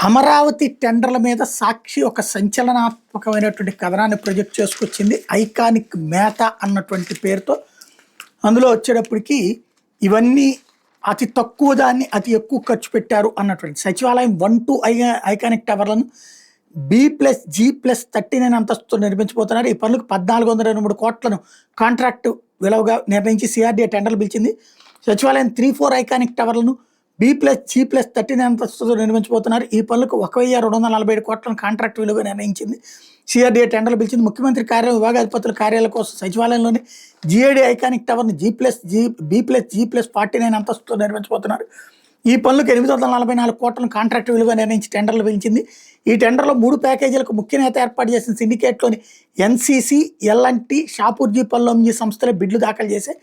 అమరావతి టెండర్ల మీద సాక్షి ఒక సంచలనాత్మకమైనటువంటి కథనాన్ని ప్రొజెక్ట్ చేసుకొచ్చింది. ఐకానిక్ మేత అన్నటువంటి పేరుతో. అందులో వచ్చేటప్పటికి ఇవన్నీ అతి తక్కువ దాన్ని అతి ఎక్కువ ఖర్చు పెట్టారు అన్నటువంటి సచివాలయం 1-2 ఐకానిక్ టవర్లను B+G+39 అంతస్తుతో నిర్మించబోతున్నారు. ఈ పనులకు 1423 కోట్లను కాంట్రాక్టు విలువగా నిర్ణయించి సిఆర్డీఏ టెండర్లు పిలిచింది. సచివాలయం 3-4 ఐకానిక్ టవర్లను B+G+39 అంతస్తుతో నిర్మించబోతున్నారు. ఈ పనులకు 1247 కోట్లను కాంట్రాక్ట్ విలువగా నిర్ణయించింది. సిఆర్డీఏ టెండర్లు పిలిచింది. ముఖ్యమంత్రి కార్యాలయం విభాగాధిపతుల కార్యాలయం కోసం సచివాలయంలోని జిఐడి ఐకానిక్ టవర్ని B+G+49 అంతస్తుతో నిర్మించబోతున్నారు. ఈ పనులకు 844 కోట్లను కాంట్రాక్ట్ విలువ నిర్ణయించి టెండర్లు పిలిచింది. ఈ టెండర్లో 3 ప్యాకేజీలకు ముఖ్య నేత ఏర్పాటు చేసిన సిండికేట్లోని ఎన్సీసీ, ఎల్ఎన్టీ, షాపూర్జీ పల్లంజీ సంస్థలే బిడ్లు దాఖలు చేశాయి.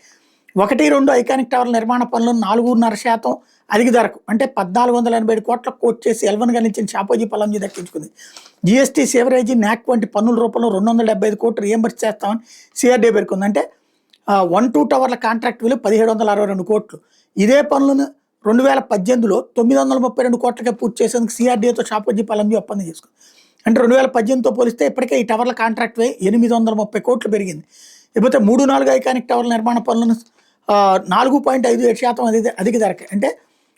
1-2 ఐకానిక్ టవర్ల నిర్మాణ పనులను 4.5% అధిక ధరకు అంటే 1487 కోట్లకు కోట్ చేసి L1గా నిలిచిన షాపూర్జీ పల్లంజీ దక్కించుకుంది. జీఎస్టీ, సేవరేజీ, న్యాక్ వంటి పన్నుల రూపంలో 275 కోట్లు రియంబర్స్ చేస్తామని సిఆర్డీఏ పేర్కొంది. అంటే 1-2 టవర్ల కాంట్రాక్ట్ విలువ 1762 కోట్లు. ఇదే పనులను 2018లో 932 కోట్లకే పూర్తి చేసేందుకు సిఆర్డీఏతో షాపూర్జీ పల్లంజీ ఒప్పందం చేసుకుంది. అంటే 2018తో పోలిస్తే ఇప్పటికే ఈ టవర్ల కాంట్రాక్ట్ వ్యయం 830 కోట్లు పెరిగింది. లేకపోతే 3-4 ఐకానిక్ టవర్ల నిర్మాణ పనులను 4.57% అధిక ధరకే అంటే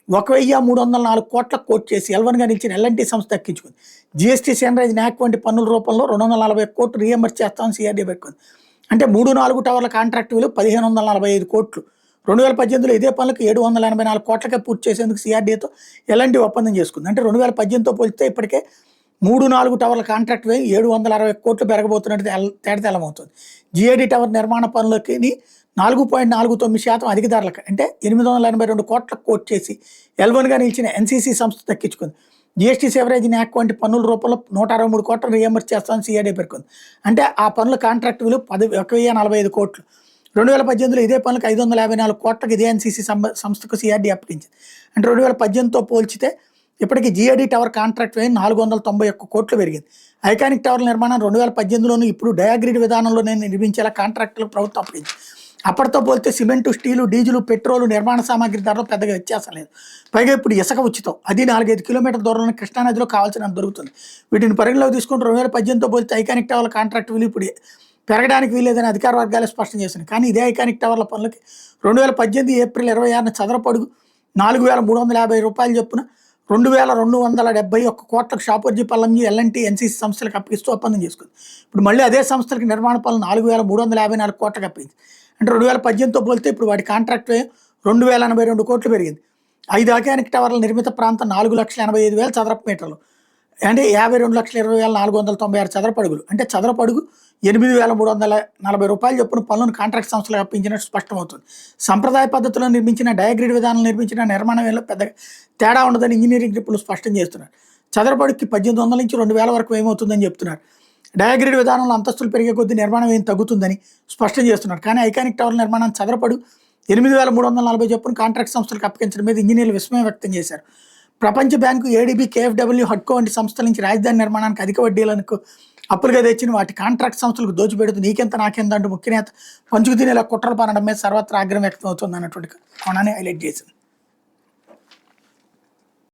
1304 కోట్లకు కోట్ చేసి L1గా నిలిచిన ఎల్ఎన్టీ సంస్థ దక్కించుకుంది. జీఎస్టీ, సేనరేజ్, న్యాక్ వంటి పన్నుల రూపంలో 240 కోట్లు రియంబర్స్ చేస్తామని సిఆర్డీఏ పెట్టుకుంది. అంటే 3-4 టవర్ల కాంట్రాక్ట్ విలువ 1545 కోట్లు. 2018లో ఇదే పనులకు 784 కోట్లకే పూర్తి చేసేందుకు సిఆర్డీఏతో ఎల్ఎన్టీ ఒప్పందం చేసుకుంది. అంటే 2018తో పోలిస్తే ఇప్పటికే 3-4 టవర్ల కాంట్రాక్ట్ వ్యయం 760 కోట్లు పెరగబోతున్నట్టు తేటతెల్లమవుతుంది. జిఐడి టవర్ నిర్మాణ పనులకి 4.49% అధిక ధరలకు అంటే 882 కోట్లకు కోట్ చేసి L1గా నిలిచిన ఎన్సీసీ సంస్థ దక్కించుకుంది. జీఎస్టీ, సేవరేజ్, న్యాక్ వంటి పన్నుల రూపంలో 163 కోట్ల రియంబర్స్ చేస్తామని సిఆర్డీఏ పేర్కొంది. అంటే ఆ పనుల కాంట్రాక్ట్ విలువ 1045 కోట్లు. 2018లో ఇదే పనులకు 554 కోట్లకు ఇదే ఎన్సీసీ సంస్థకు సిఆర్డీఏ అప్పగించింది. అంటే 2018తో పోల్చితే ఇప్పటికీ జిఐడి టవర్ కాంట్రాక్ట్ వ్యయం 491 కోట్లు పెరిగింది. ఐకానిక్ టవర్ నిర్మాణం 2018లోనూ ఇప్పుడు డయాగ్రిడ్ విధానంలోనే నిర్మించేలా కాంట్రాక్టులకు ప్రభుత్వం అప్పగించింది. అప్పటితో పోలితే సిమెంటు, స్టీలు, డీజిల్, పెట్రోలు, నిర్మాణ సామాగ్రి ధరలో పెద్దగా వ్యత్యాసం లేదు. పైగా ఇప్పుడు ఇసుక ఉచితం. అది 4-5 కిలోమీటర్ల దూరంలో కృష్ణానదిలో కావాల్సినంత దొరుకుతుంది. వీటిని పరిగణలోకి తీసుకుంటూ 2018తో పోలితే ఐకానిక్ టవర్ల కాంట్రాక్ట్ విలువ ఇప్పుడు పెరగడానికి వీలేదని అధికార వర్గాలే స్పష్టం చేసింది. కానీ ఇదే ఐకానిక్ టవర్ల పనులకి 2018 ఏప్రిల్ 26న చదరపు అడుగు 4350 రూపాయలు చొప్పున 2271 కోట్లకు షాపూర్జీ పల్లంజీ, ఎల్ఎన్టీ, ఎన్సీసీ సంస్థలకు అప్పగిస్తూ ఒప్పందం చేసుకుంది. ఇప్పుడు మళ్ళీ అదే సంస్థలకి నిర్మాణ పనులు 4354 కోట్లకు అప్పగింది. అంటే 2018తో పోలితే ఇప్పుడు వాటి కాంట్రాక్ట్ వ్యయం 2082 కోట్లు పెరిగింది. 5 ఐకానిక్ టవర్ల నిర్మిత ప్రాంతం 4,85,000 చదరపు మీటర్లు అంటే 52,20,496 చదరపు అడుగులు. అంటే చదరపు అడుగు 8,340 రూపాయలు చొప్పున పనులను కాంట్రాక్ట్ సంస్థలకు అప్పించినట్టు స్పష్టమవుతుంది. సంప్రదాయ పద్ధతిలో నిర్మించిన డయాగ్రిడ్ విధానం నిర్మించిన నిర్మాణం వేళ పెద్దగా తేడా ఉండదని ఇంజనీరింగ్ నిపుణులు స్పష్టం చేస్తున్నారు. చదరపు అడుగుకి 1800 నుంచి 2000 వరకు ఏమవుతుందని చెప్తున్నారు. డయాగ్రిడ్ విధానంలో అంతస్తులు పెరిగే కొద్దీ నిర్మాణం ఏం తగ్గుతుందని స్పష్టం చేస్తున్నారు. కానీ ఐకానిక్ టవర్ నిర్మాణం చదరపడు 8,340 చొప్పున కాంట్రాక్ట్ సంస్థలకు అప్పగించడం మీద ఇంజనీర్లు విస్మయం వ్యక్తం చేశారు. ప్రపంచ బ్యాంకు, ఏడీబీ, కేఎఫ్డబ్ల్యూ, హడ్కో వంటి సంస్థల నుంచి రాజధాని నిర్మాణానికి అధిక వడ్డీలకు అప్పులుగా తెచ్చిన వాటి కాంట్రాక్ట్ సంస్థలకు దోచిపెడుతూ నీకెంత నాకెంత అంటూ ముఖ్య నేత పంచుకు తినేలా కుట్రలు పనడం మీద సర్వత్రా ఆగ్రహం వ్యక్తం అవుతుంది అన్నటువంటి కోణాన్ని హైలైట్ చేసింది.